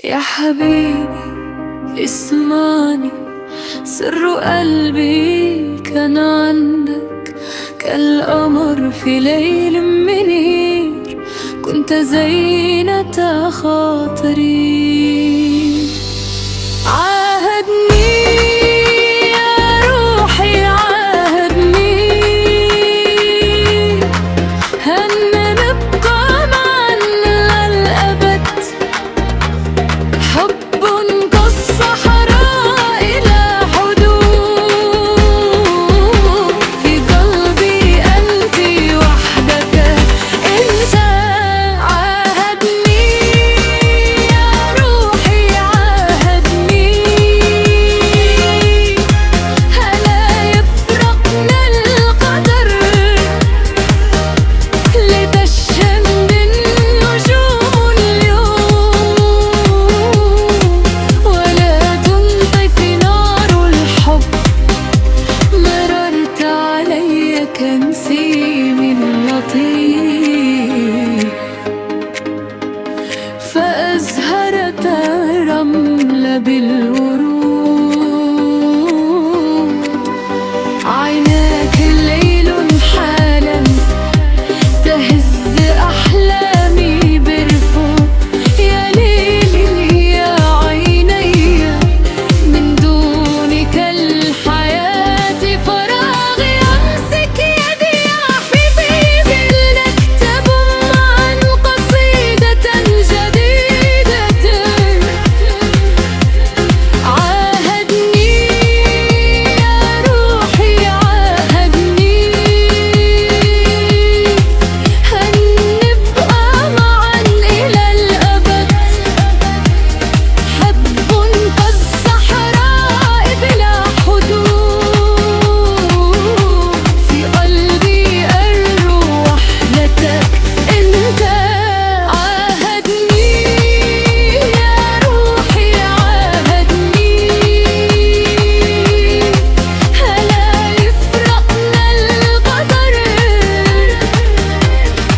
يا حبيبي اسمعني، سر قلبي كان عندك كالقمر في ليل منير، كنت زينة خاطري. عاهدني يا روحي عاهدني، هن نبقى معا للأبد، حب كالصحراء لا حدود، في قلبي أنت وحدك أنت. عاهدني يا روحي عاهدني، هلا يفرقنا القدر، لتشهد النجوم اليوم، ولا تنطفي نار الحب. مررت علي كنسيم لطيف، فأزهرت الرمل بالورود. عيناك ليل حالا تهز أحلامي برفق، يا ليلي يا عيني، من دونك الحياة فراغ. أمسك يدي يا حبيبي لنكتب معا قصيدة جديدة. عاهدني يا روحي عاهدني، هن نبقى معا إلى الأبد، حب كالصحراء بلا حدود، في قلبي الروح وحدتك أنت. عاهدني يا روحي عاهدني، هلا يفرقنا القدر،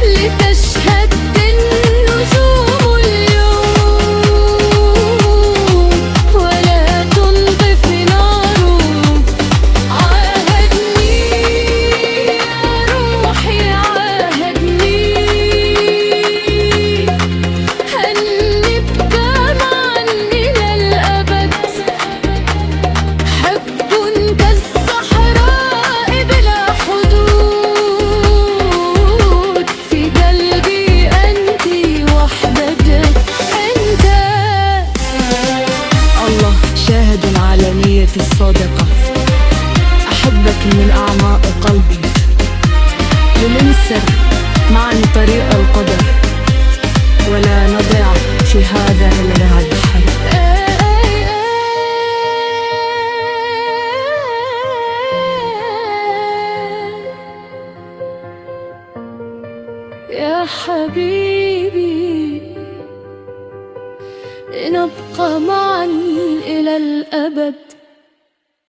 لتشهد النجوم اليوم، ولا تنطفي نار. عاهدني يا روحي عاهدني، هن نبقى معا إلى الأبد، حب كالصحراء بلا حدود، في قلبي أنت وحدك أنت. الله شاهد على نيتي الصادقة، أحبك من أعماق قلبي، لننسر معا طريق القدر، ولا نضيع في هذا البحر. يا حبيبي نبقى معا إلى الأبد.